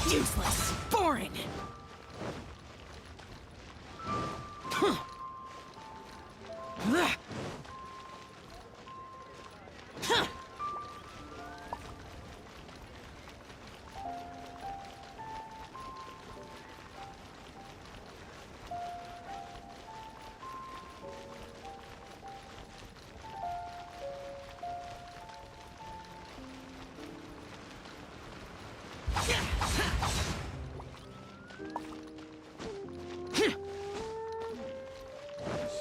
Useless. Boring.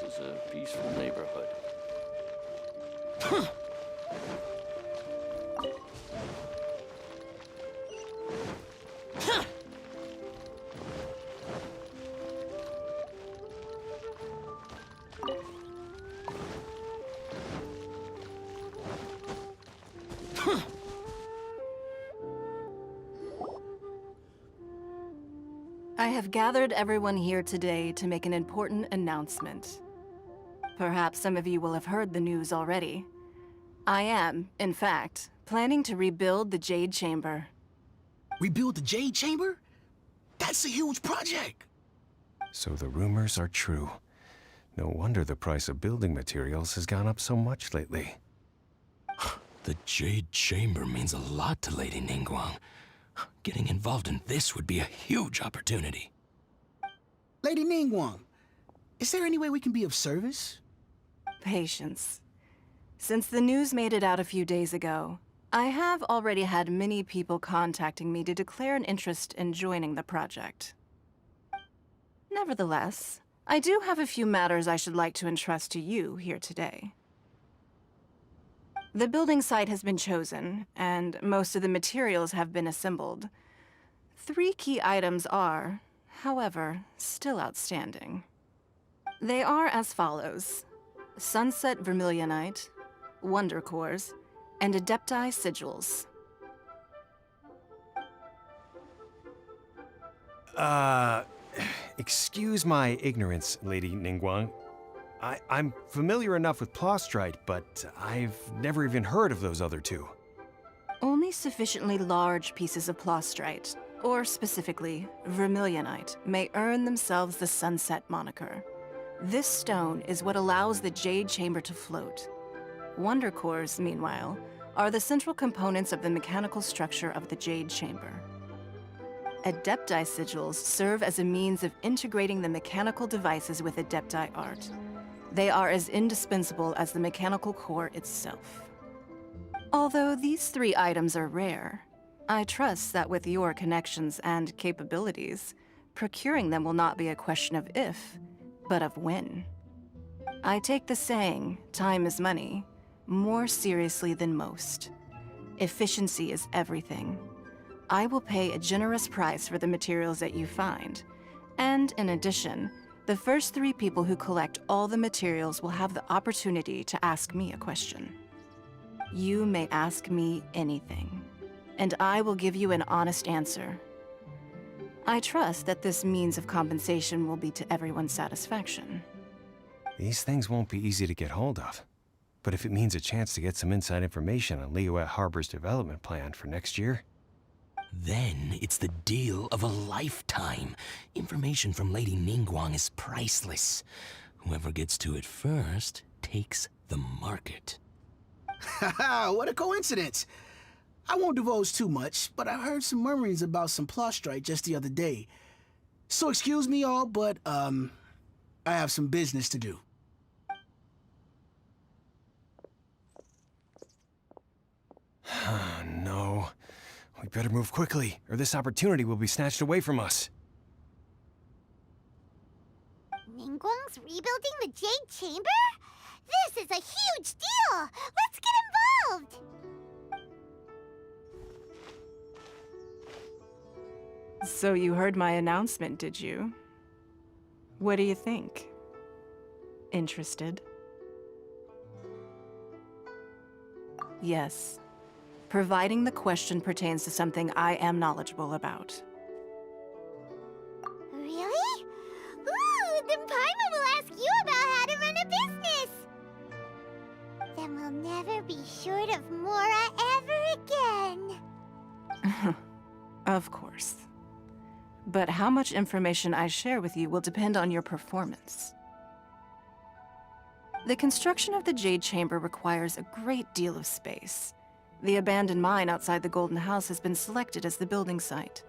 This is a peaceful neighborhood. I have gathered everyone here today to make an important announcement. Perhaps some of you will have heard the news already. I am, in fact, planning to rebuild the Jade Chamber. Rebuild the Jade Chamber? That's a huge project! So the rumors are true. No wonder the price of building materials has gone up so much lately. The Jade Chamber means a lot to Lady Ningguang. Getting involved in this would be a huge opportunity. Lady Ningguang, is there any way we can be of service? Patience. Since the news made it out a few days ago, I have already had many people contacting me to declare an interest in joining the project. Nevertheless, I do have a few matters I should like to entrust to you here today. The building site has been chosen, and most of the materials have been assembled. 3 key items are, however, still outstanding. They are as follows: Sunset Vermilionite, Wonder Cores, and Adepti Sigils. Excuse my ignorance, Lady Ningguang. I'm familiar enough with Plostrite, but I've never even heard of those other 2. Only sufficiently large pieces of Plostrite, or specifically, Vermilionite, may earn themselves the Sunset moniker. This stone is what allows the Jade Chamber to float. Wonder Cores, meanwhile, are the central components of the mechanical structure of the Jade Chamber. Adepti Sigils serve as a means of integrating the mechanical devices with Adepti art. They are as indispensable as the mechanical core itself. Although these 3 items are rare, I trust that with your connections and capabilities, procuring them will not be a question of if, but of when. I take the saying, time is money, more seriously than most. Efficiency is everything. I will pay a generous price for the materials that you find, and in addition, the first 3 people who collect all the materials will have the opportunity to ask me a question. You may ask me anything, and I will give you an honest answer. I trust that this means of compensation will be to everyone's satisfaction. These things won't be easy to get hold of. But if it means a chance to get some inside information on Liyuet Harbor's development plan for next year... Then it's the deal of a lifetime. Information from Lady Ningguang is priceless. Whoever gets to it first takes the market. Haha, what a coincidence! I won't divulge too much, but I heard some murmurings about some Plostrite just the other day. So excuse me all, but, I have some business to do. No. We better move quickly, or this opportunity will be snatched away from us. Ningguang's rebuilding the Jade Chamber? This is a huge deal! Let's get involved! So you heard my announcement, did you? What do you think? Interested? Yes. Providing the question pertains to something I am knowledgeable about. Really? Ooh, then Paimon will ask you about how to run a business! Then we'll never be short of Mora ever again. Of course. But how much information I share with you will depend on your performance. The construction of the Jade Chamber requires a great deal of space. The abandoned mine outside the Golden House has been selected as the building site.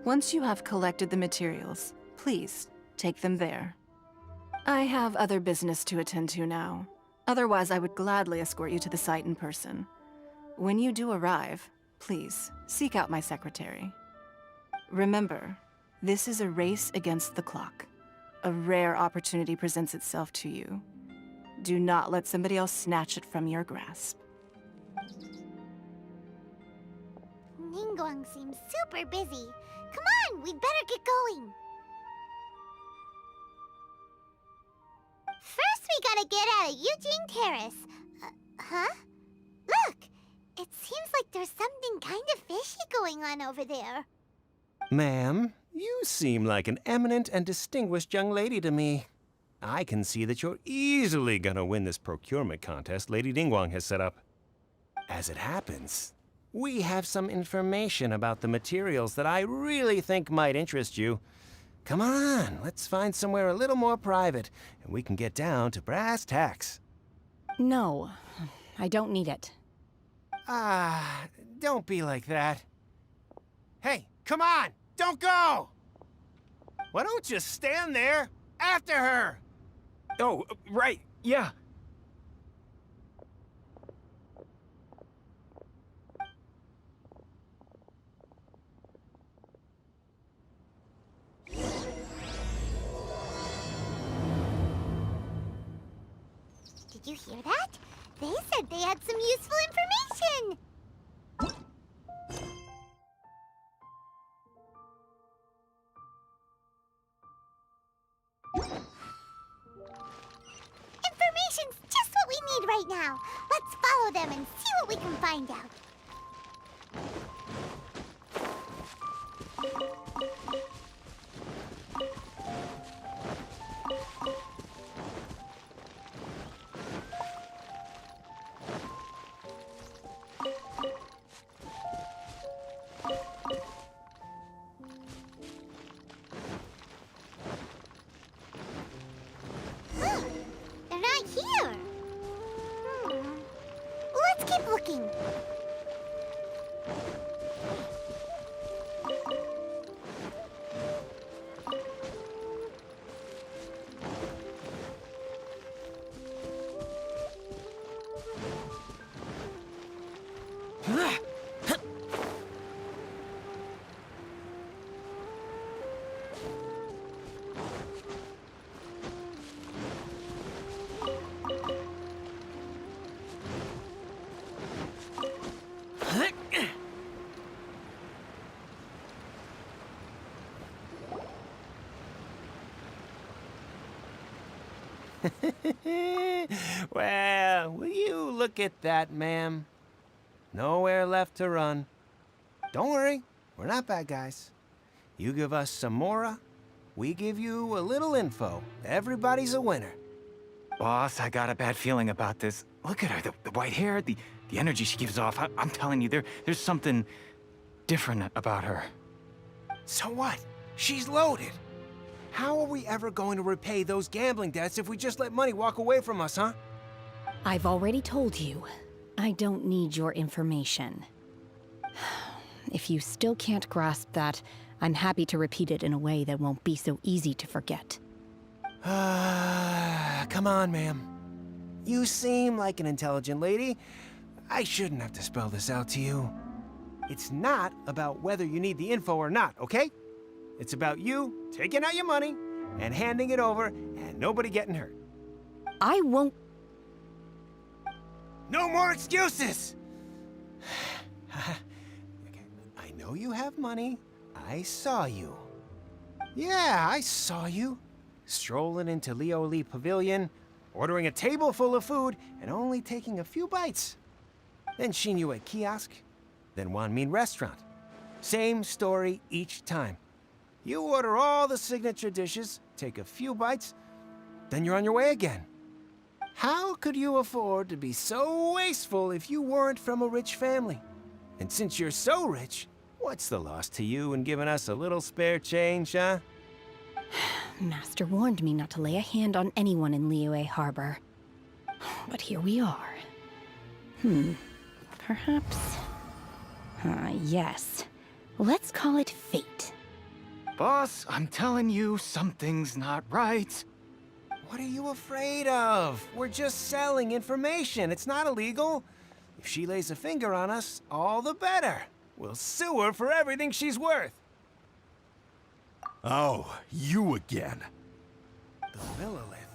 Once you have collected the materials, please take them there. I have other business to attend to now. Otherwise, I would gladly escort you to the site in person. When you do arrive, please seek out my secretary. Remember, this is a race against the clock. A rare opportunity presents itself to you. Do not let somebody else snatch it from your grasp. Ningguang seems super busy. Come on, we'd better get going. First, we gotta get out of Eugene Terrace. Huh? Look! It seems like there's something kind of fishy going on over there. Ma'am, you seem like an eminent and distinguished young lady to me. I can see that you're easily gonna win this procurement contest Lady Ningguang has set up. As it happens, we have some information about the materials that I really think might interest you. Come on, let's find somewhere a little more private, and we can get down to brass tacks. No, I don't need it. Ah, don't be like that. Hey, come on, don't go! Why don't you stand there after her? Oh, right, yeah. Did you hear that? They said they had some useful information! Information's just what we need right now. Let's follow them and see what we can find out. They're not here. Let's keep looking. Well, will you look at that, ma'am? Nowhere left to run. Don't worry, we're not bad guys. You give us some Mora, we give you a little info. Everybody's a winner. Boss, I got a bad feeling about this. Look at her, the white hair, the energy she gives off. I'm telling you, there's something different about her. So what? She's loaded. How are we ever going to repay those gambling debts if we just let money walk away from us, huh? I've already told you, I don't need your information. If you still can't grasp that, I'm happy to repeat it in a way that won't be so easy to forget. Come on, ma'am. You seem like an intelligent lady. I shouldn't have to spell this out to you. It's not about whether you need the info or not, okay? It's about you taking out your money and handing it over and nobody getting hurt. I won't. No more excuses! Okay, I know you have money. I saw you. Yeah, I saw you. Strolling into Leo Lee Pavilion, ordering a table full of food, and only taking a few bites. Then seen you at kiosk, then Wanmin restaurant. Same story each time. You order all the signature dishes, take a few bites, then you're on your way again. How could you afford to be so wasteful if you weren't from a rich family? And since you're so rich, what's the loss to you in giving us a little spare change, huh? Master warned me not to lay a hand on anyone in Liyue Harbor. But here we are. Perhaps... yes. Let's call it fate. Boss, I'm telling you, something's not right. What are you afraid of? We're just selling information. It's not illegal. If she lays a finger on us, all the better. We'll sue her for everything she's worth. Oh, you again. The Millilith?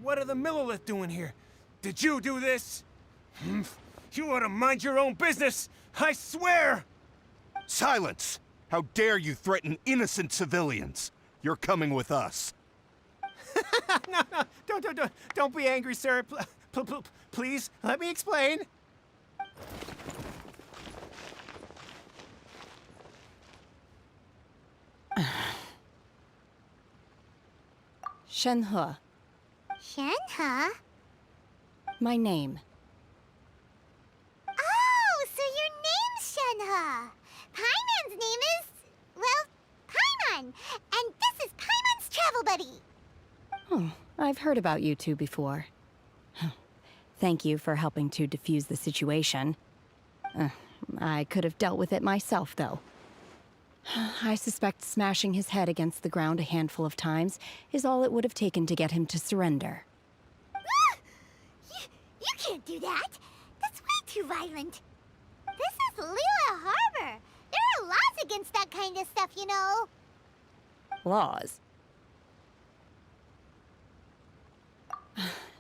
What are the Millilith doing here? Did you do this? You ought to mind your own business, I swear! Silence! How dare you threaten innocent civilians? You're coming with us. No, don't be angry, sir. Please, let me explain. Shenhe, Shenhe? my name. Oh, so your name's Shenhe. Paimon's name is, well, Paimon. And this is Paimon's travel buddy. Oh, I've heard about you two before. Thank you for helping to defuse the situation. I could have dealt with it myself, though. I suspect smashing his head against the ground a handful of times is all it would have taken to get him to surrender. You can't do that. That's way too violent. This is Liyue Harbor. There are laws against that kind of stuff, you know. Laws?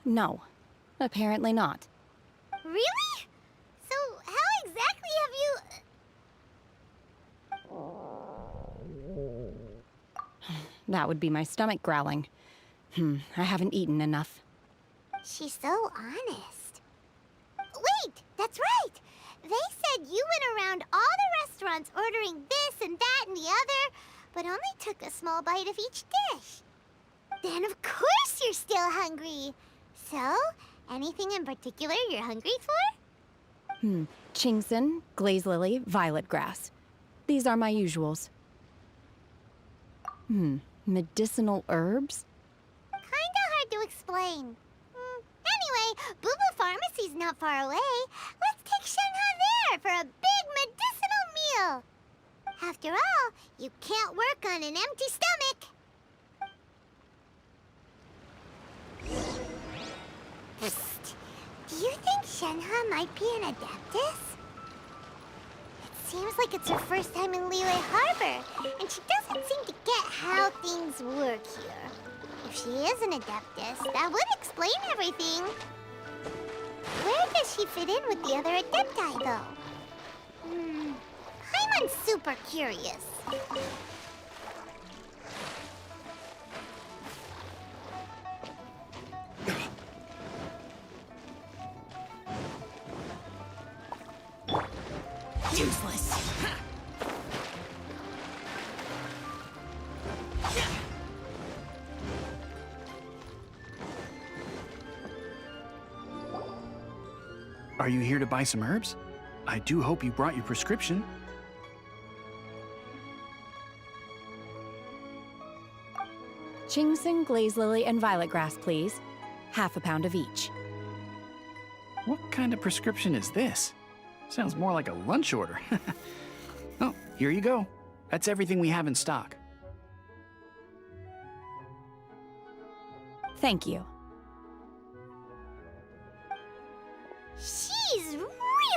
No, apparently not. Really? So how exactly have you... That would be my stomach growling. I haven't eaten enough. She's so honest. Wait, that's right. They said you went around all the restaurants ordering this and that and the other, but only took a small bite of each dish. Then of course you're still hungry. So, anything in particular you're hungry for? Chingson, glaze lily, violet grass. These are my usuals. Medicinal herbs? Kinda hard to explain. Anyway, Booba Pharmacy's not far away. Let's take Shenhe there for a big medicinal meal. After all, you can't work on an empty stomach. Psst. Do you think Shenhe might be an Adeptus? It seems like it's her first time in Liyue Harbor, and she doesn't seem to get how things work here. If she is an Adeptus, that would explain everything. Where does she fit in with the other Adepti, though? I'm super curious. Useless. Are you here to buy some herbs? I do hope you brought your prescription. Chingson, glaze lily, and violet grass, please. Half a pound of each. What kind of prescription is this? Sounds more like a lunch order. Oh, here you go. That's everything we have in stock. Thank you. She's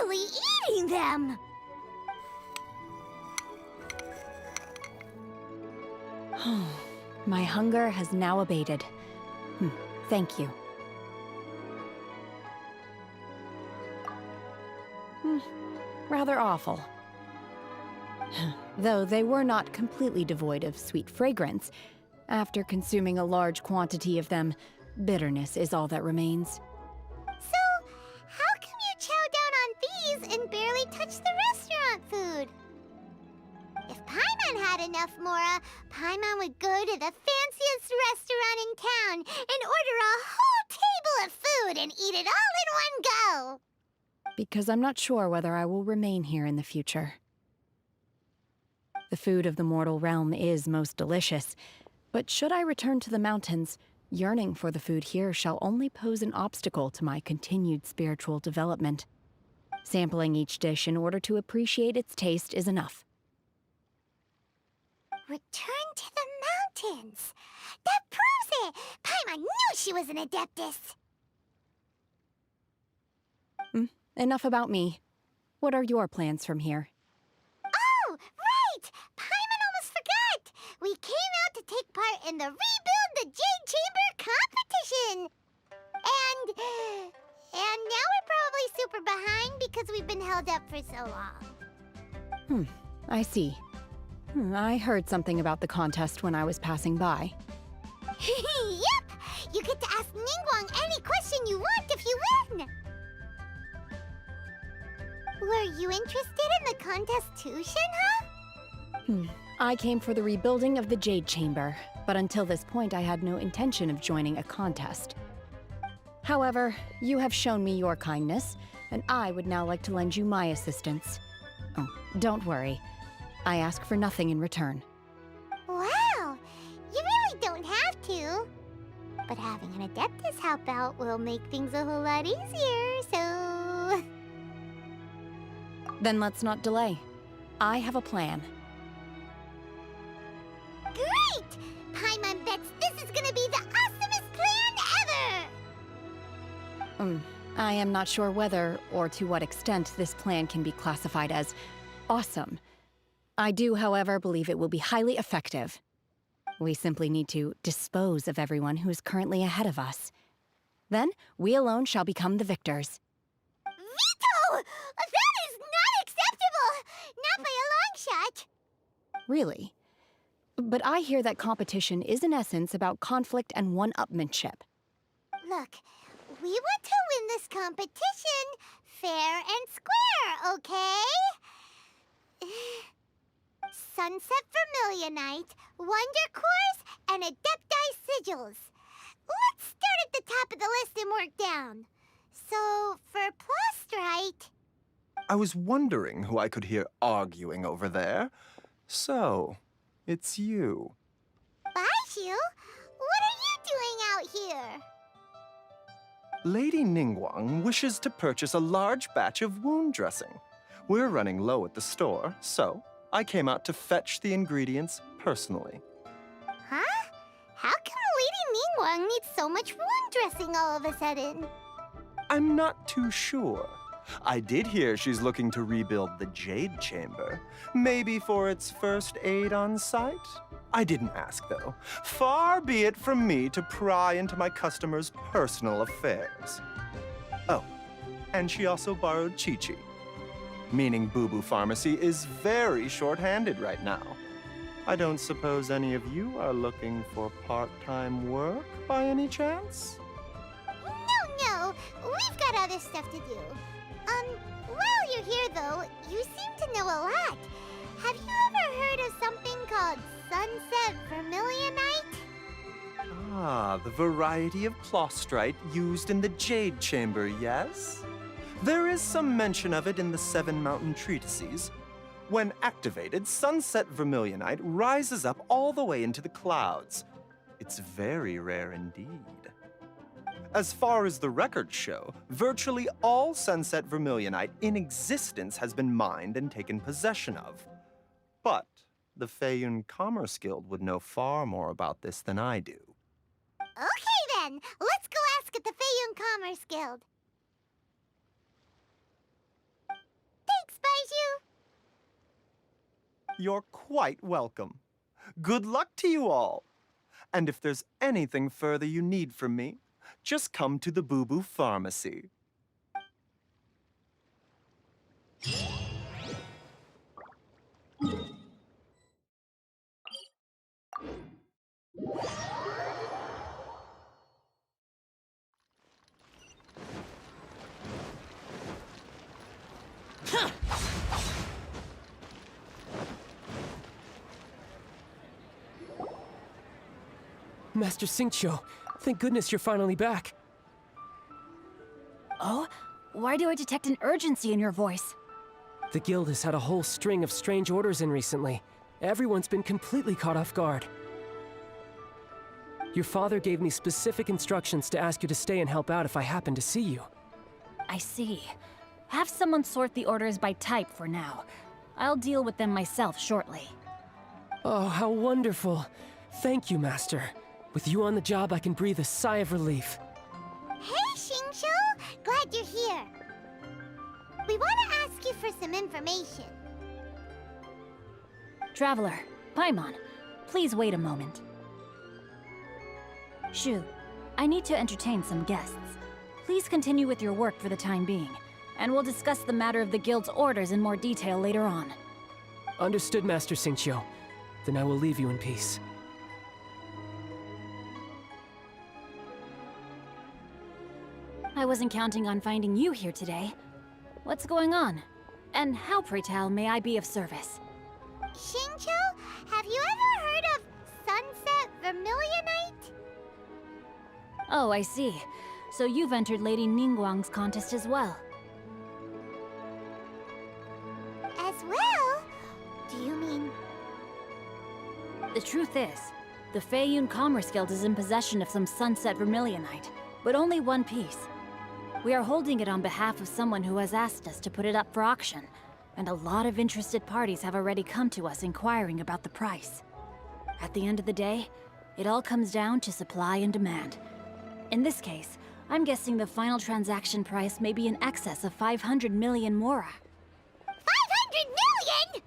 really eating them! My hunger has now abated. Thank you. Rather awful. though they were not completely devoid of sweet fragrance. After consuming a large quantity of them, bitterness is all that remains. So, how come you chow down on these and barely touch the restaurant food? If Paimon had enough, Mora, Paimon would go to the fanciest restaurant in town and order a whole table of food and eat it all in one go. Because I'm not sure whether I will remain here in the future. The food of the mortal realm is most delicious, but should I return to the mountains, yearning for the food here shall only pose an obstacle to my continued spiritual development. Sampling each dish in order to appreciate its taste is enough. Return to the mountains. That proves it. Paimon knew she was an adeptus. Enough about me. What are your plans from here? Oh, right! Paimon almost forgot! We came out to take part in the Rebuild the Jade Chamber competition! And now we're probably super behind because we've been held up for so long. I see. I heard something about the contest when I was passing by. Yep! You get to ask Ningguang any question you want if you win! Were you interested in the contest too, Shenhe? I came for the rebuilding of the Jade Chamber, but until this point I had no intention of joining a contest. However, you have shown me your kindness, and I would now like to lend you my assistance. Oh, don't worry. I ask for nothing in return. Wow! You really don't have to. But having an Adeptus help out will make things a whole lot easier, so... Then let's not delay. I have a plan. Great! Paimon bets this is gonna be the awesomest plan ever! I am not sure whether or to what extent this plan can be classified as awesome. I do, however, believe it will be highly effective. We simply need to dispose of everyone who is currently ahead of us. Then, we alone shall become the victors. Veto! That is not acceptable! Not by a long shot! Really? But I hear that competition is in essence about conflict and one-upmanship. Look, we want to win this competition fair and square, okay? Sunset Vermilionite, Wonder Cores, and Adepti Sigils. Let's start at the top of the list and work down. So, for Plastrite... I was wondering who I could hear arguing over there. So, it's you. Baishu, what are you doing out here? Lady Ningguang wishes to purchase a large batch of wound dressing. We're running low at the store, so I came out to fetch the ingredients personally. Huh? How come Lady Ningguang needs so much wound dressing all of a sudden? I'm not too sure. I did hear she's looking to rebuild the Jade Chamber. Maybe for its first aid on site? I didn't ask, though. Far be it from me to pry into my customers' personal affairs. Oh, and she also borrowed Chi-Chi. Meaning Boo Boo Pharmacy is very short-handed right now. I don't suppose any of you are looking for part-time work by any chance? No, we've got other stuff to do. While you're here though, you seem to know a lot. Have you ever heard of something called Sunset Vermilionite? Ah, the variety of Plastrite used in the Jade Chamber, yes? There is some mention of it in the Seven Mountain Treatises. When activated, Sunset Vermilionite rises up all the way into the clouds. It's very rare indeed. As far as the records show, virtually all Sunset Vermilionite in existence has been mined and taken possession of. But the Feiyun Commerce Guild would know far more about this than I do. Okay then, let's go ask at the Feiyun Commerce Guild. Thanks, Baishu. You're quite welcome. Good luck to you all. And if there's anything further you need from me, just come to the Boo Boo Pharmacy. Master Xingqiu, thank goodness you're finally back. Oh? Why do I detect an urgency in your voice? The guild has had a whole string of strange orders in recently. Everyone's been completely caught off guard. Your father gave me specific instructions to ask you to stay and help out if I happen to see you. I see. Have someone sort the orders by type for now. I'll deal with them myself shortly. Oh, how wonderful. Thank you, Master. With you on the job, I can breathe a sigh of relief. Hey, Xingqiu! Glad you're here. We want to ask you for some information. Traveler, Paimon, please wait a moment. Shu, I need to entertain some guests. Please continue with your work for the time being, and we'll discuss the matter of the guild's orders in more detail later on. Understood, Master Xingqiu. Then I will leave you in peace. I wasn't counting on finding you here today. What's going on? And how, pray tell, may I be of service? Xingqiu, have you ever heard of Sunset Vermilionite? Oh, I see. So you've entered Lady Ningguang's contest as well. As well? Do you mean... The truth is, the Feiyun Commerce Guild is in possession of some Sunset Vermilionite, but only one piece. We are holding it on behalf of someone who has asked us to put it up for auction, and a lot of interested parties have already come to us inquiring about the price. At the end of the day, it all comes down to supply and demand. In this case, I'm guessing the final transaction price may be in excess of 500 million mora. 500 million?!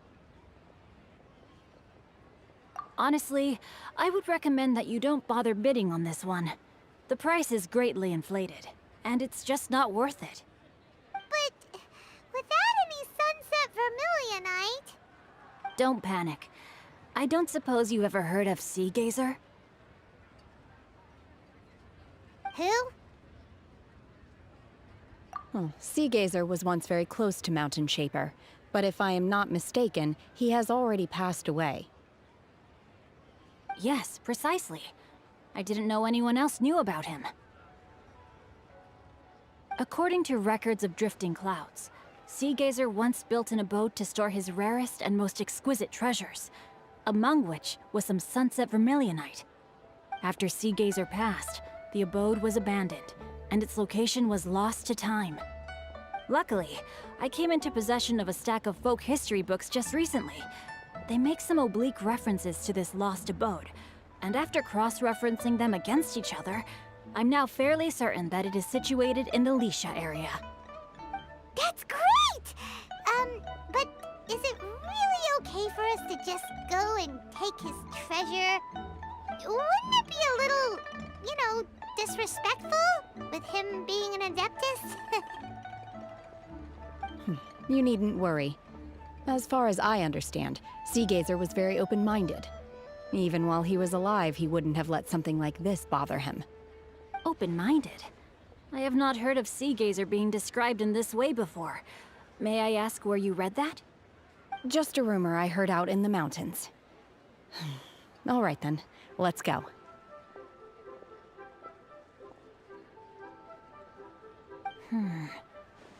Honestly, I would recommend that you don't bother bidding on this one. The price is greatly inflated, and it's just not worth it. But without any Sunset Vermilionite... Don't panic. I don't suppose you ever heard of Sea Gazer? Who? Oh, Sea Gazer was once very close to Mountain Shaper, but if I am not mistaken, he has already passed away. Yes, precisely. I didn't know anyone else knew about him. According to records of drifting clouds, Sea Gazer once built an abode to store his rarest and most exquisite treasures, among which was some Sunset Vermilionite. After Sea Gazer passed, the abode was abandoned, and its location was lost to time. Luckily, I came into possession of a stack of folk history books just recently. They make some oblique references to this lost abode, and after cross-referencing them against each other, I'm now fairly certain that it is situated in the Lisha area. That's great! But is it really okay for us to just go and take his treasure? Wouldn't it be a little, disrespectful with him being an Adeptus? You needn't worry. As far as I understand, Sea Gazer was very open-minded. Even while he was alive, he wouldn't have let something like this bother him. Open-minded? I have not heard of Sea Gazer being described in this way before. May I ask where you read that? Just a rumor I heard out in the mountains. All right then, let's go.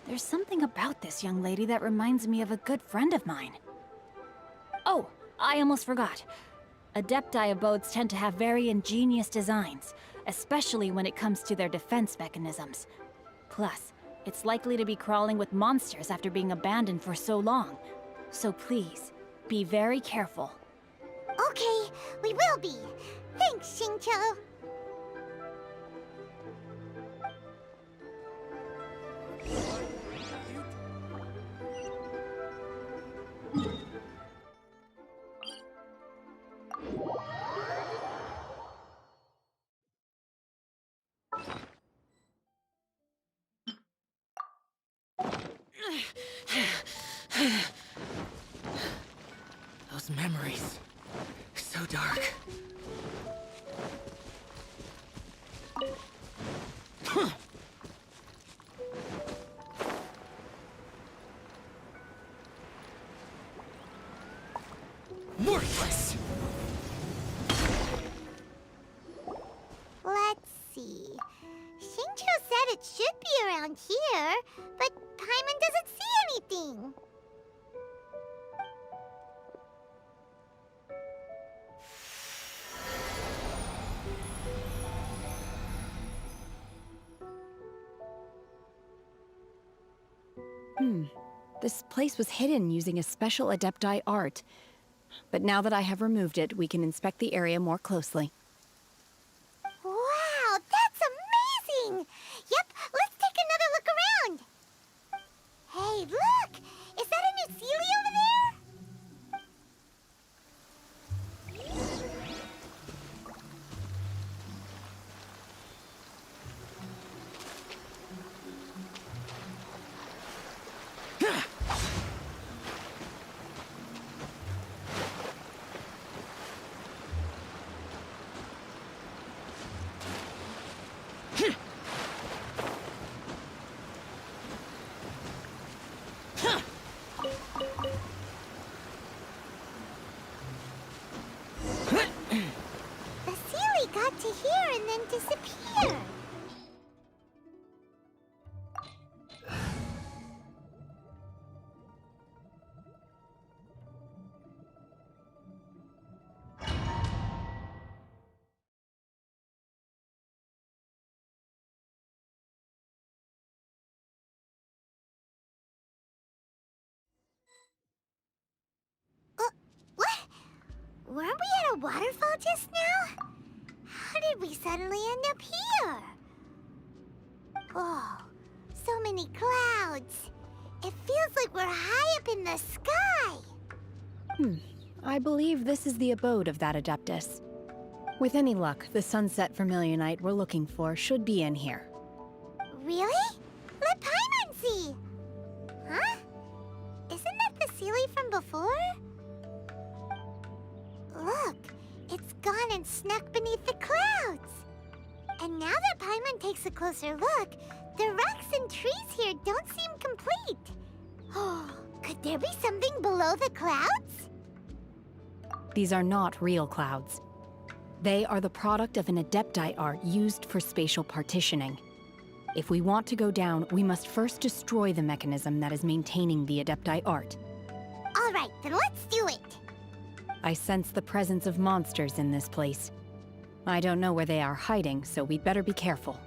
There's something about this young lady that reminds me of a good friend of mine. Oh, I almost forgot. Adepti abodes tend to have very ingenious designs, especially when it comes to their defense mechanisms. Plus, it's likely to be crawling with monsters after being abandoned for so long. So please, be very careful. Okay, we will be. Thanks, Xingqiu. Those memories. So dark. Worthless! it should be around here, but Paimon doesn't see anything. This place was hidden using a special Adepti art. But now that I have removed it, we can inspect the area more closely. Wow, that's amazing! Yep, let's take another look around. Hey, look! Is that a new Sealy over there? The Sealy got to here and then disappeared. What? Weren't we at a waterfall just now? How did we suddenly end up here? Oh, so many clouds. It feels like we're high up in the sky. I believe this is the abode of that Adeptus. With any luck, the sunset vermilionite we're looking for should be in here. Really? Let Paimon see. Huh? Isn't that the Sealy from before? Look, it's gone and snuck beneath the clouds. And now that Paimon takes a closer look, the rocks and trees here don't seem complete. Oh, could there be something below the clouds? These are not real clouds. They are the product of an Adepti art used for spatial partitioning. If we want to go down, we must first destroy the mechanism that is maintaining the Adepti art. All right, then let's do it. I sense the presence of monsters in this place. I don't know where they are hiding, so we'd better be careful.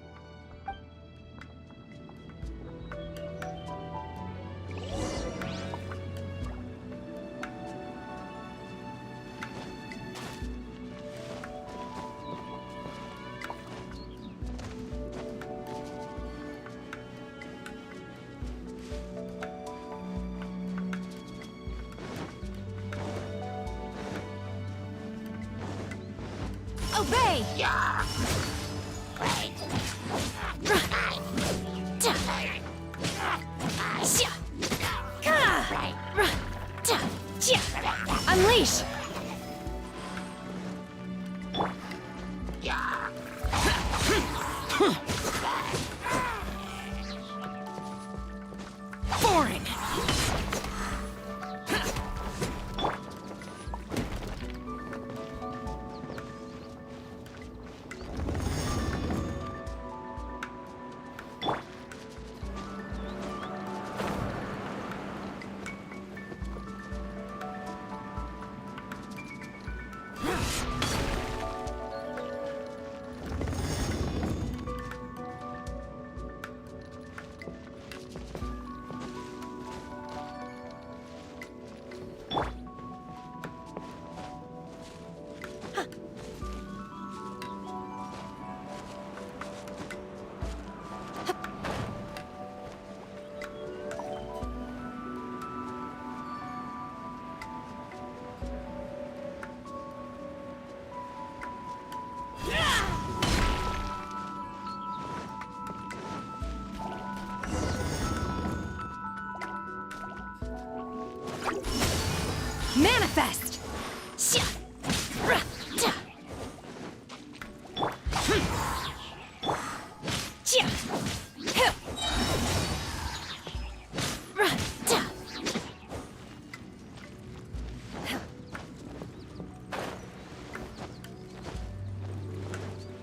Obey! Unleash! Boring! Manifest!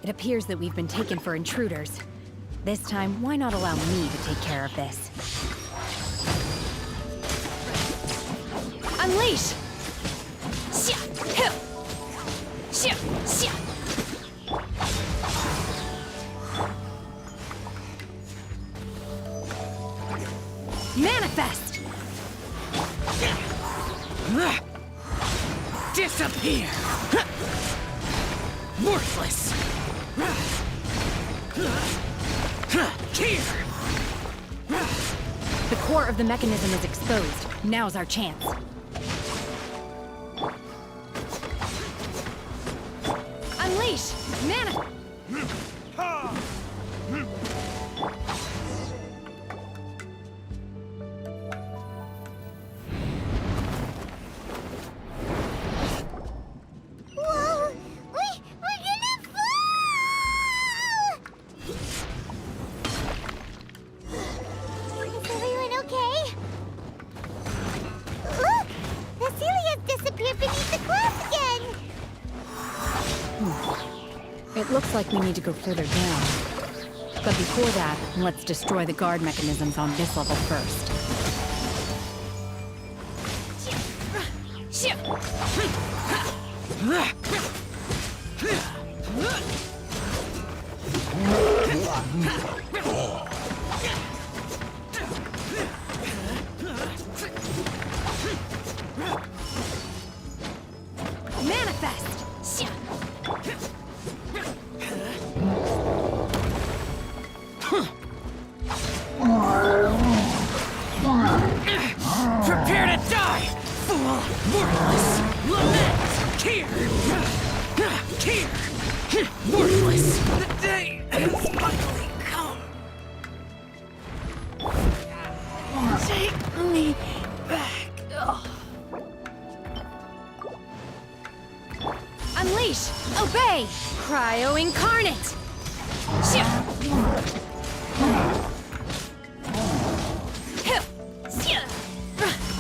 It appears that we've been taken for intruders. This time, why not allow me to take care of this? Unleash! Xia! Hill! Xia! Xia! Manifest! Disappear! Worthless! Here! The core of the mechanism is exposed. Now's our chance. Unleash! Mana! Whoa! We're gonna fall! Is everyone okay? Look! The Celia's disappeared beneath the clouds again! It looks like we need to go further down. But before that, let's destroy the guard mechanisms on this level first. Manifest! Prepare to die, fool! Worthless! Lament! Here! Here! Worthless! The day has finally come! Take me back! Unleash! Obey! Cryo Incarnate!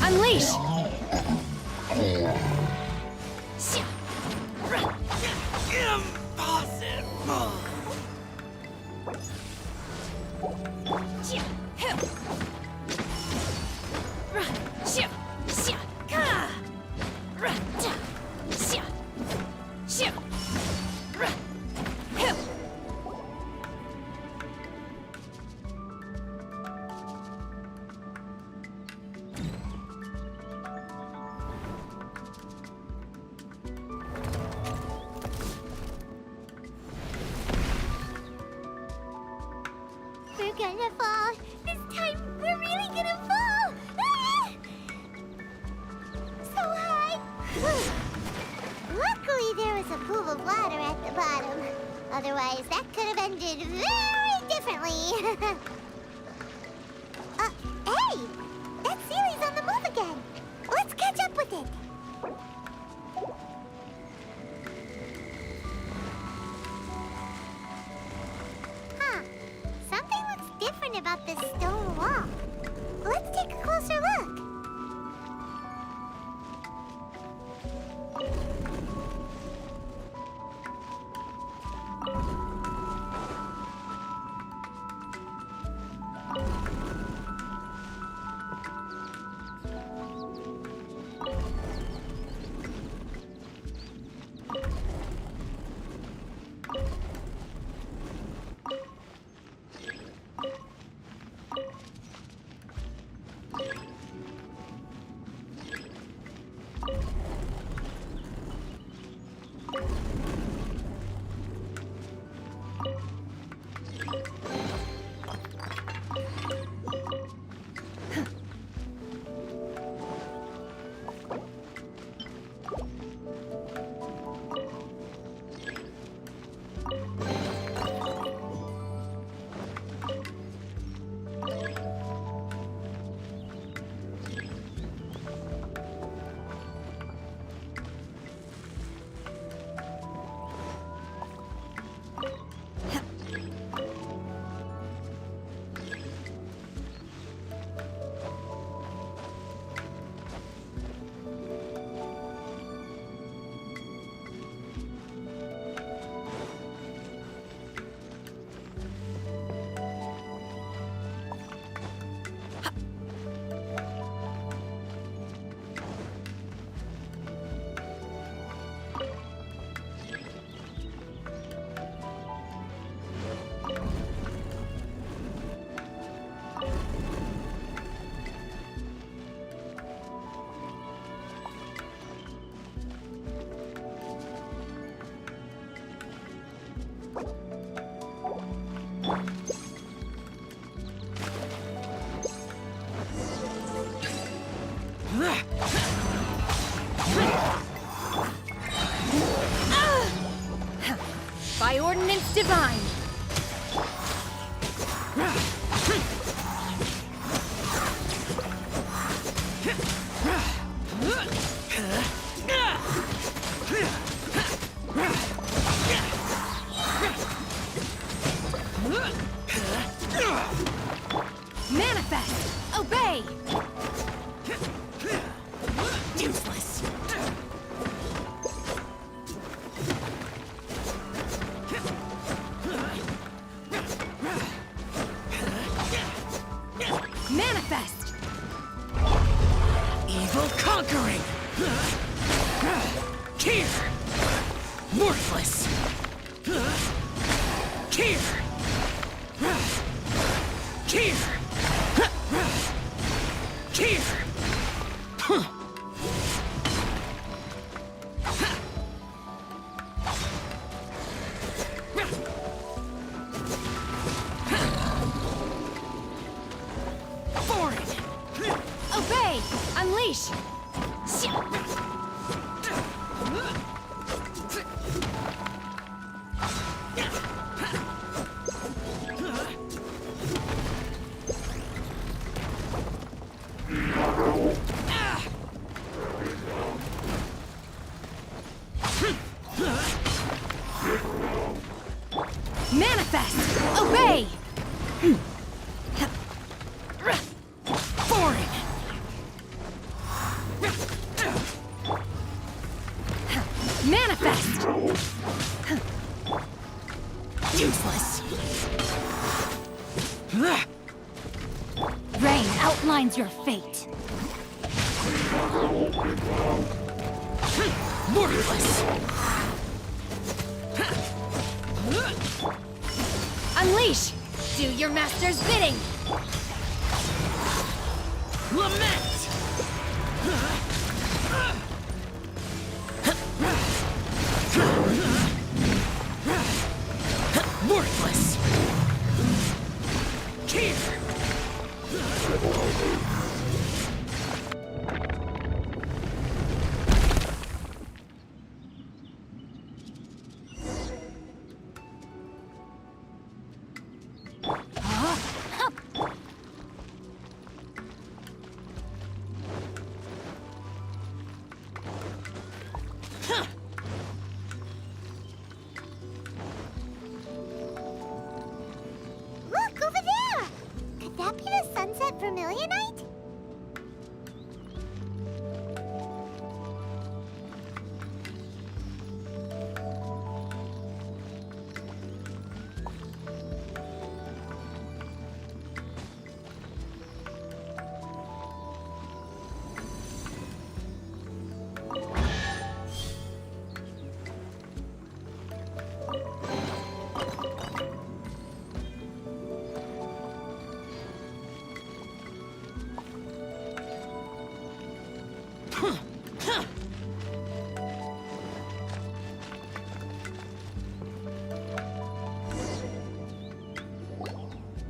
Unleash! Impossible! We're gonna fall. This time, we're really gonna fall. Ah! So high. Luckily, there was a pool of water at the bottom. Otherwise, that could have ended very differently. Hey! That Sealy's on the move again. Let's catch up with it. Huh. Something looks different about this stone wall. Let's take a closer look. divine! Manifest! Obey! Useless! Manifest! Evil conquering! Here! Worthless! Here! Here! Here! Foreign! Obey! Unleash! Manifest! Obey! Foreign! Manifest! Useless! Rain outlines your fate. Worthless! Unleash! Do your master's bidding! Lament! Worthless! Here! Look, over there! Could that be the sunset vermilionite?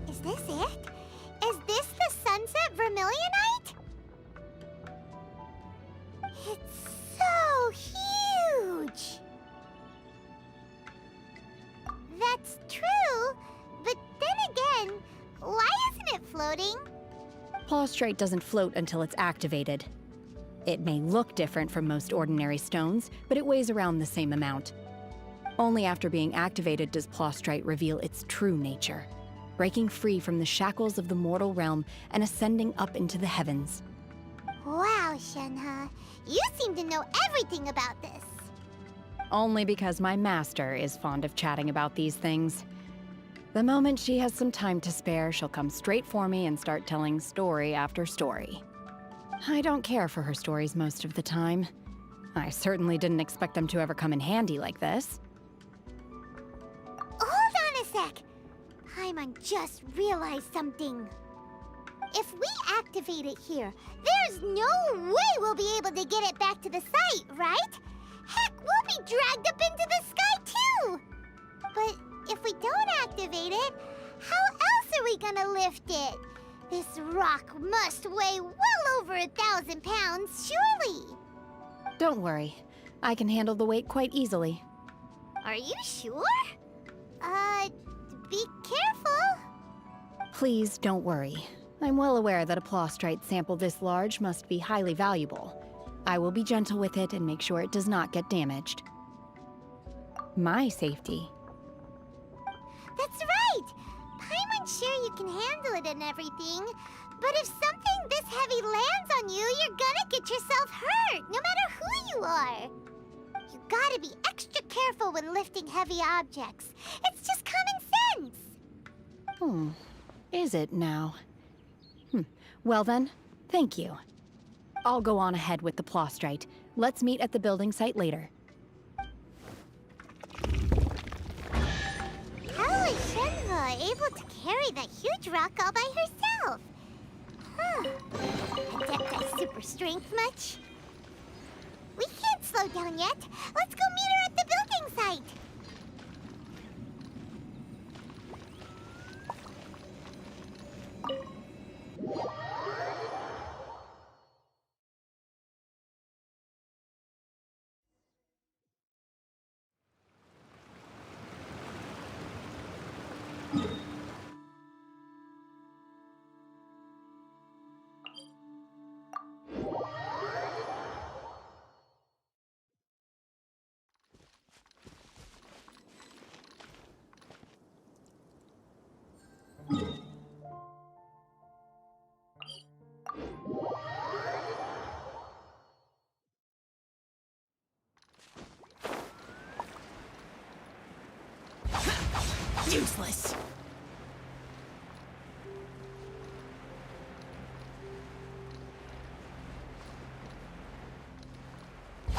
Is this it? Is this the sunset vermilionite? It's so huge! That's true, but then again, why isn't it floating? Plaustrite doesn't float until it's activated. It may look different from most ordinary stones, but it weighs around the same amount. Only after being activated does Plaustrite reveal its true nature, breaking free from the shackles of the mortal realm and ascending up into the heavens. Wow, Shenhe, you seem to know everything about this. Only because my master is fond of chatting about these things. The moment she has some time to spare, she'll come straight for me and start telling story after story. I don't care for her stories most of the time. I certainly didn't expect them to ever come in handy like this. Hold on a sec. Paimon just realized something. If we activate it here, there's no way we'll be able to get it back to the site, right? Heck, we'll be dragged up into the sky too! But if we don't activate it, how else are we gonna lift it? This rock must weigh well over 1,000 pounds, surely! Don't worry. I can handle the weight quite easily. Are you sure? Be careful. Please don't worry. I'm well aware that a plostrite sample this large must be highly valuable. I will be gentle with it and make sure it does not get damaged. My safety. That's right! Paimon's sure you can handle it and everything, but if something this heavy lands on you, you're gonna get yourself hurt, no matter who you are. You gotta be extra careful when lifting heavy objects. It's just common sense. Is it now? Well then, thank you. I'll go on ahead with the plostrite. Let's meet at the building site later. How is Shenhe able to carry that huge rock all by herself? Adepti super strength much? We can't slow down yet. Let's go meet her at the building site. Useless.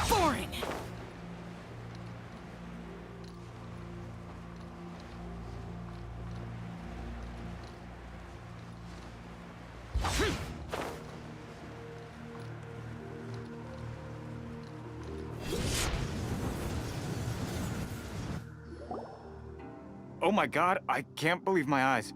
Boring. Oh my god, I can't believe my eyes.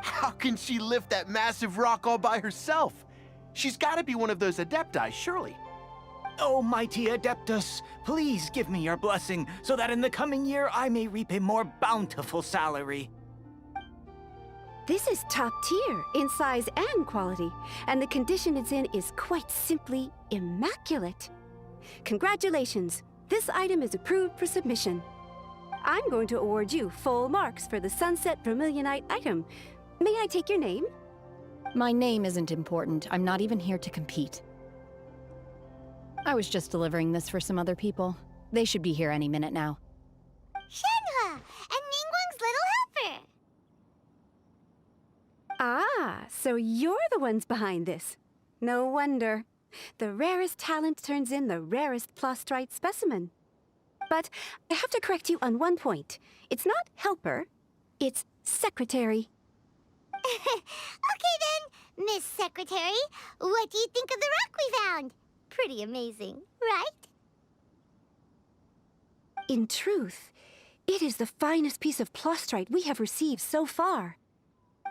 How can she lift that massive rock all by herself? She's gotta be one of those Adepti, surely. Oh, mighty Adeptus, please give me your blessing so that in the coming year I may reap a more bountiful salary. This is top tier in size and quality, and the condition it's in is quite simply immaculate. Congratulations! This item is approved for submission. I'm going to award you full marks for the Sunset Vermilionite item. May I take your name? My name isn't important. I'm not even here to compete. I was just delivering this for some other people. They should be here any minute now. Shenhe and Ningguang's little helper. Ah, so you're the ones behind this. No wonder. The rarest talent turns in the rarest plostrite specimen. But I have to correct you on one point. It's not helper, it's secretary. Okay then, Miss Secretary, what do you think of the rock we found? Pretty amazing, right? In truth, it is the finest piece of plostrite we have received so far.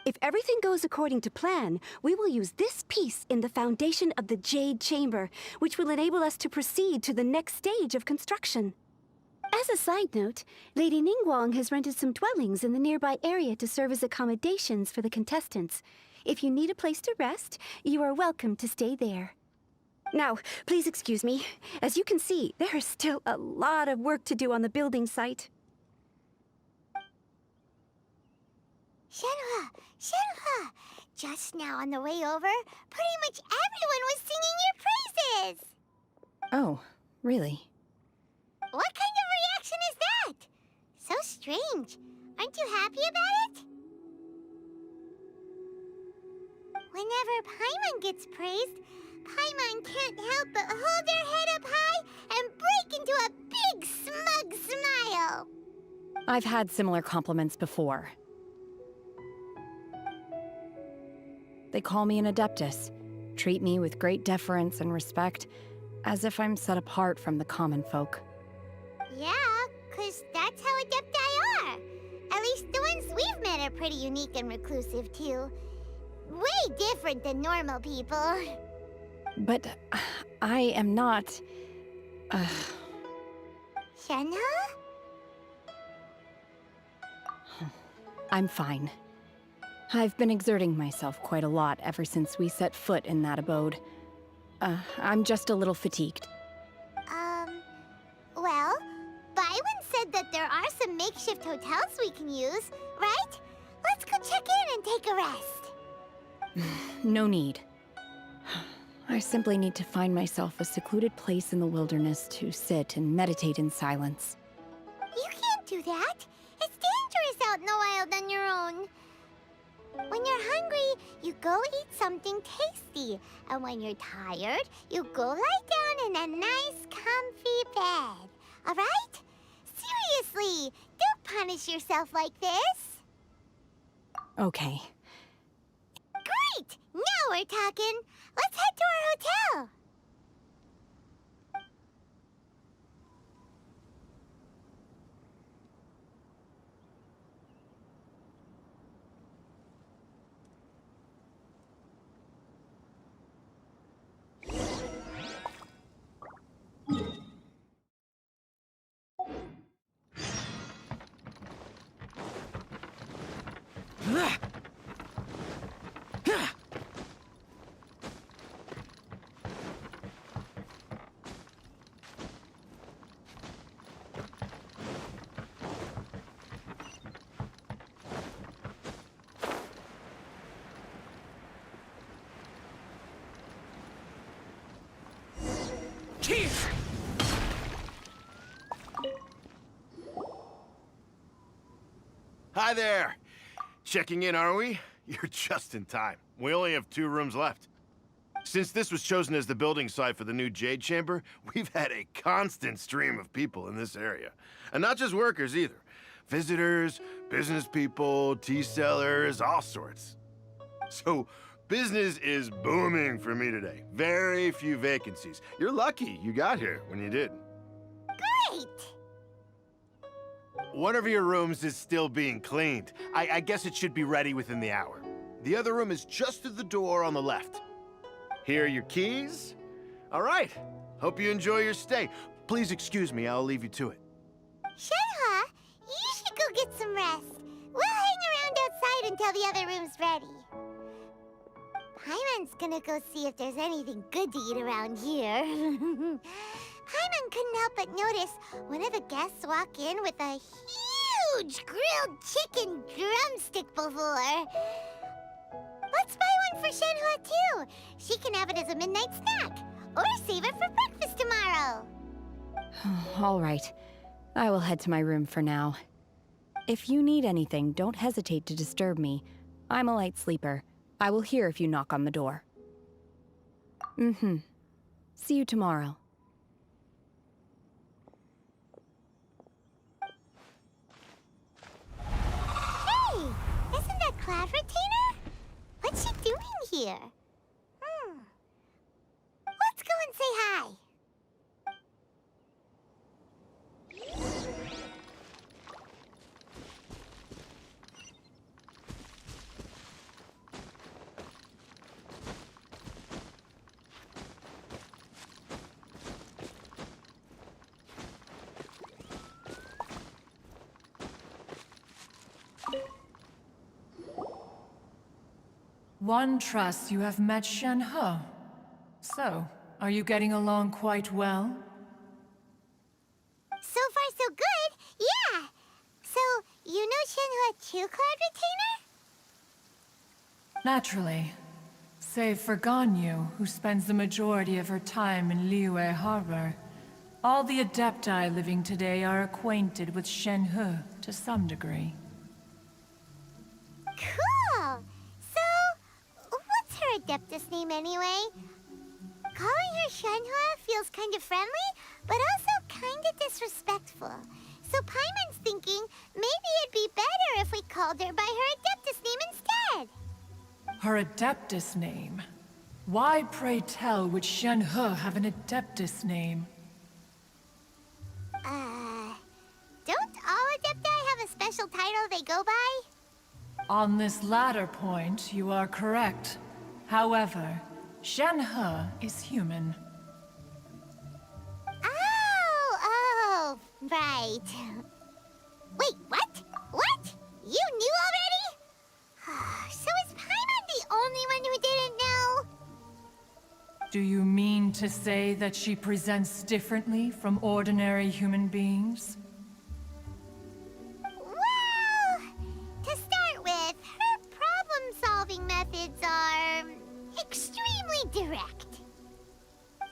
If everything goes according to plan, we will use this piece in the foundation of the Jade Chamber, which will enable us to proceed to the next stage of construction. As a side note, Lady Ningguang has rented some dwellings in the nearby area to serve as accommodations for the contestants. If you need a place to rest, you are welcome to stay there. Now, please excuse me. As you can see, there is still a lot of work to do on the building site. Shenhe! Shenhe! Just now on the way over, pretty much everyone was singing your praises! Oh, really? What kind of reaction is that? So strange. Aren't you happy about it? Whenever Paimon gets praised, Paimon can't help but hold their head up high and break into a big smug smile. I've had similar compliments before. They call me an Adeptus, treat me with great deference and respect, as if I'm set apart from the common folk. Yeah, 'cause that's how Adepti are. At least the ones we've met are pretty unique and reclusive, too. Way different than normal people. But I am not... Shenhe? I'm fine. I've been exerting myself quite a lot ever since we set foot in that abode. I'm just a little fatigued. Well, Byron said that there are some makeshift hotels we can use, right? Let's go check in and take a rest. No need. I simply need to find myself a secluded place in the wilderness to sit and meditate in silence. You can't do that. It's dangerous out in the wild on your own. When you're hungry, you go eat something tasty. And when you're tired, you go lie down in a nice, comfy bed. All right? Seriously, don't punish yourself like this. Okay. Great! Now we're talking. Let's head to our hotel. Hi there! Checking in, are we? You're just in time. We only have 2 rooms left. Since this was chosen as the building site for the new Jade Chamber, we've had a constant stream of people in this area. And not just workers either. Visitors, business people, tea sellers, all sorts. So, business is booming for me today. Very few vacancies. You're lucky you got here when you did. Great! One of your rooms is still being cleaned. I guess it should be ready within the hour. The other room is just through the door on the left. Here are your keys. All right. Hope you enjoy your stay. Please excuse me, I'll leave you to it. Shenhe, you should go get some rest. We'll hang around outside until the other room's ready. Paimon's gonna go see if there's anything good to eat around here. Paimon couldn't help but notice one of the guests walk in with a huge grilled chicken drumstick before. Let's buy one for Shenhe too. She can have it as a midnight snack, or save it for breakfast tomorrow. All right. I will head to my room for now. If you need anything, don't hesitate to disturb me. I'm a light sleeper. I will hear if you knock on the door. See you tomorrow. Hey! Isn't that Cloud Retainer? What's she doing here? Let's go and say hi. One trusts you have met Shenhe. So, are you getting along quite well? So far, so good. Yeah. So, you know Shenhe too, Cloud Retainer? Naturally. Save for Ganyu, who spends the majority of her time in Liyue Harbor. All the Adepti living today are acquainted with Shenhe to some degree. Cool. So, what's her Adeptus name anyway? Calling her Shenhe feels kind of friendly, but also kind of disrespectful. So Paimon's thinking maybe it'd be better if we called her by her Adeptus name instead. Her Adeptus name? Why, pray tell, would Shenhe have an Adeptus name? Don't all Adepti have a special title they go by? On this latter point, you are correct. However, Shenhe is human. Oh, right. Wait, what? What? You knew already? So is Paimon the only one who didn't know? Do you mean to say that she presents differently from ordinary human beings? Well, to start with, her problem-solving methods are extremely direct.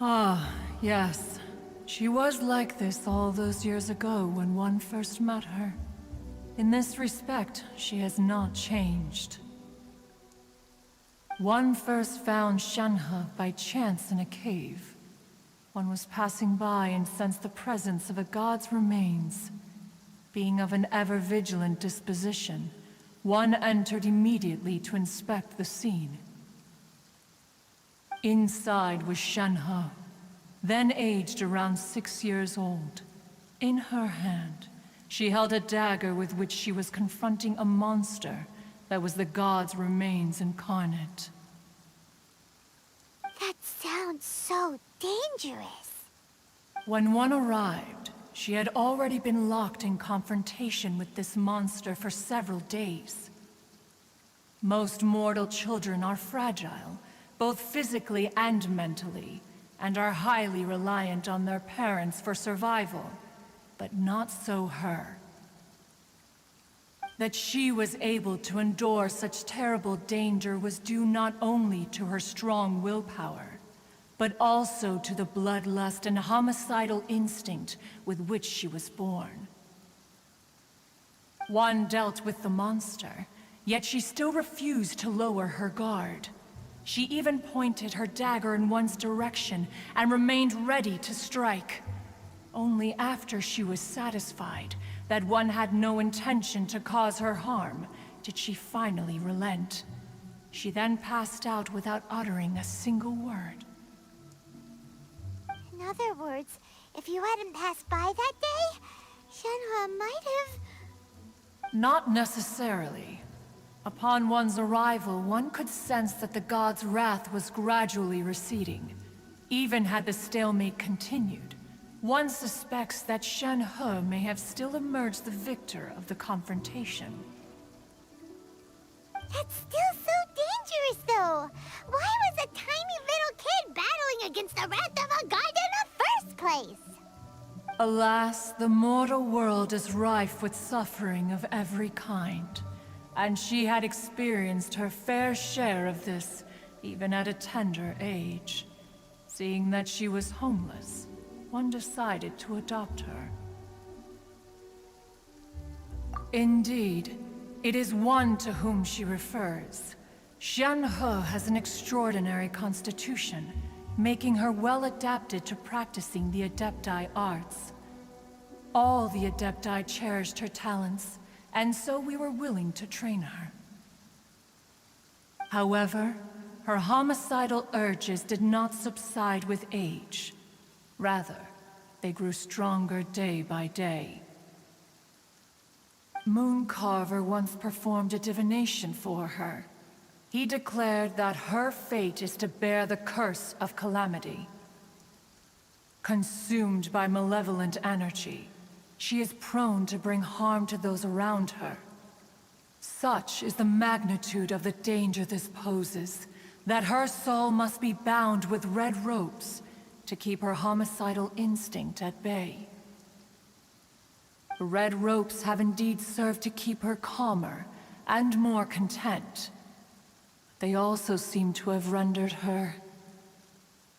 Ah, yes. She was like this all those years ago when one first met her. In this respect, she has not changed. One first found Shenhe by chance in a cave. One was passing by and sensed the presence of a god's remains. Being of an ever-vigilant disposition, one entered immediately to inspect the scene. Inside was Shenhe, then aged around 6 years old. In her hand, she held a dagger with which she was confronting a monster that was the god's remains incarnate. That sounds so dangerous. When one arrived, she had already been locked in confrontation with this monster for several days. Most mortal children are fragile, both physically and mentally, and are highly reliant on their parents for survival. But not so her. That she was able to endure such terrible danger was due not only to her strong willpower, but also to the bloodlust and homicidal instinct with which she was born. One dealt with the monster, yet she still refused to lower her guard. She even pointed her dagger in one's direction and remained ready to strike. Only after she was satisfied that one had no intention to cause her harm did she finally relent. She then passed out without uttering a single word. In other words, if you hadn't passed by that day, Shenhe might have... Not necessarily. Upon one's arrival, one could sense that the god's wrath was gradually receding. Even had the stalemate continued, one suspects that Shenhe may have still emerged the victor of the confrontation. That's still so dangerous, though. Why was a tiny little kid battling against the wrath of a god in the first place? Alas, the mortal world is rife with suffering of every kind. And she had experienced her fair share of this, even at a tender age. Seeing that she was homeless, one decided to adopt her. Indeed, it is one to whom she refers. Shenhe has an extraordinary constitution, making her well adapted to practicing the Adepti arts. All the Adepti cherished her talents, and so we were willing to train her. However, her homicidal urges did not subside with age. Rather, they grew stronger day by day. Mooncarver once performed a divination for her. He declared that her fate is to bear the curse of calamity. Consumed by malevolent energy, she is prone to bring harm to those around her. Such is the magnitude of the danger this poses, that her soul must be bound with red ropes to keep her homicidal instinct at bay. The red ropes have indeed served to keep her calmer and more content. They also seem to have rendered her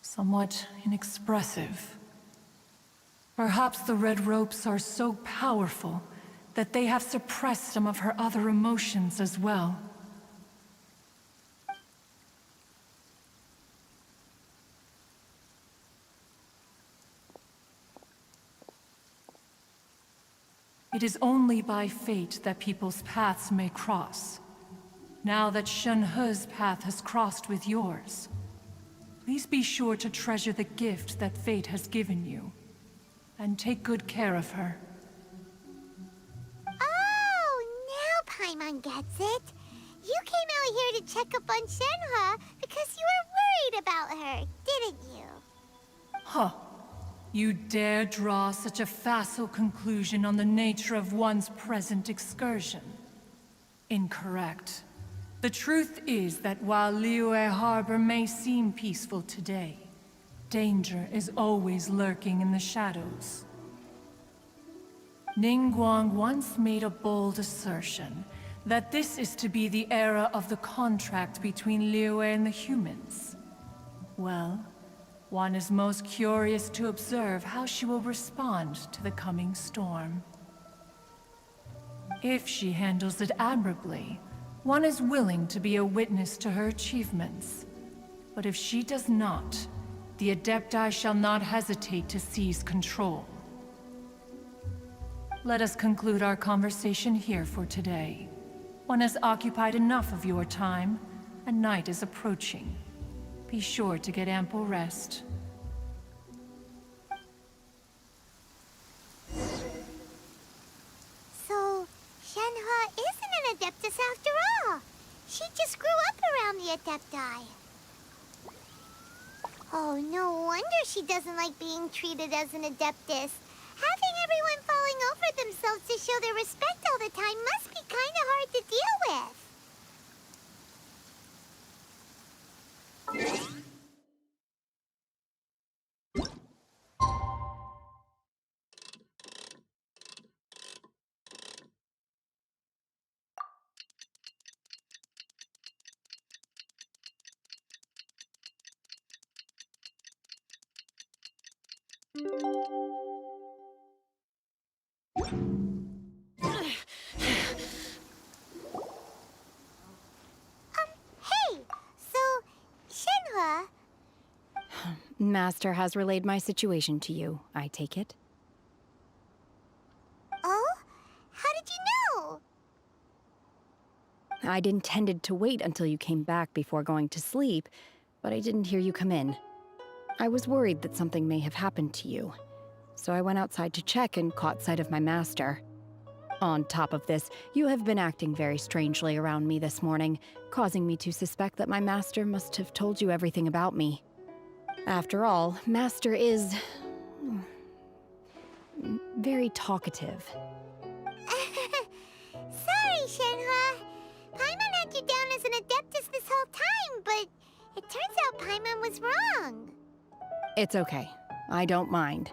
somewhat inexpressive. Perhaps the red ropes are so powerful that they have suppressed some of her other emotions as well. It is only by fate that people's paths may cross. Now that Shenhe's path has crossed with yours, please be sure to treasure the gift that fate has given you, and take good care of her. Oh, now Paimon gets it. You came out here to check up on Shenhe because you were worried about her, didn't you? Huh. You dare draw such a facile conclusion on the nature of one's present excursion? Incorrect. The truth is that while Liyue Harbor may seem peaceful today, danger is always lurking in the shadows. Ningguang once made a bold assertion that this is to be the era of the contract between Liyue and the humans. Well, one is most curious to observe how she will respond to the coming storm. If she handles it admirably, one is willing to be a witness to her achievements. But if she does not, the Adepti shall not hesitate to seize control. Let us conclude our conversation here for today. One has occupied enough of your time, and night is approaching. Be sure to get ample rest. So, Shenhua isn't an Adeptus after all. She just grew up around the Adepti. Oh, no wonder she doesn't like being treated as an Adeptus. Having everyone falling over themselves to show their respect all the time must be kind of hard to deal with. Hey, so, Shenhua, Master has relayed my situation to you, I take it. oh? How did you know? I'd intended to wait until you came back before going to sleep, but I didn't hear you come in. I was worried that something may have happened to you, so I went outside to check and caught sight of my master. On top of this, you have been acting very strangely around me this morning, causing me to suspect that my master must have told you everything about me. After all, Master is very talkative. Sorry, Shenhua. Paimon had you down as an Adeptus this whole time, but it turns out Paimon was wrong. It's okay. I don't mind.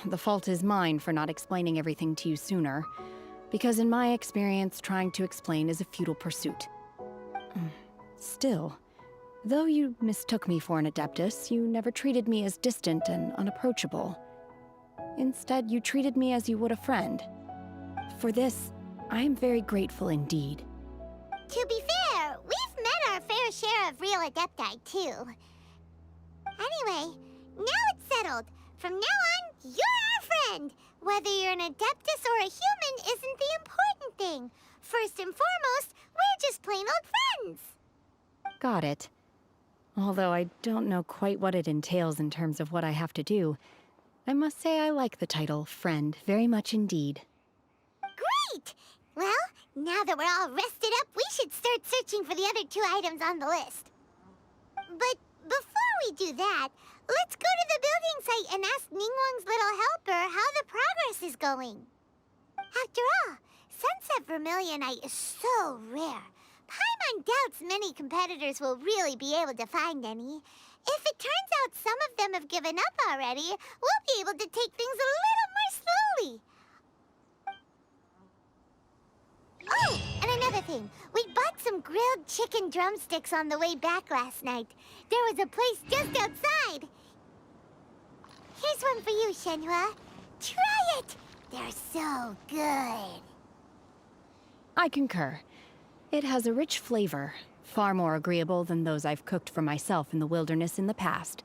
The fault is mine for not explaining everything to you sooner, because in my experience, trying to explain is a futile pursuit. Still, though you mistook me for an Adeptus, you never treated me as distant and unapproachable. Instead, you treated me as you would a friend. For this, I am very grateful indeed. To be fair, we've met our fair share of real Adepti, too. Anyway, now it's settled. From now on, you're our friend. Whether you're an Adeptus or a human isn't the important thing. First and foremost, we're just plain old friends. Got it. Although I don't know quite what it entails in terms of what I have to do, I must say I like the title Friend very much indeed. Great! Well, now that we're all rested up, we should start searching for the other 2 items on the list. But before we do that, let's go to the building site and ask Ningguang's little helper how the progress is going. After all, Sunset Vermilionite is so rare. Paimon doubts many competitors will really be able to find any. If it turns out some of them have given up already, we'll be able to take things a little more slowly. Oh, and another thing. We bought some grilled chicken drumsticks on the way back last night. There was a place just outside. Here's one for you, Shenhua. Try it! They're so good. I concur. It has a rich flavor, far more agreeable than those I've cooked for myself in the wilderness in the past.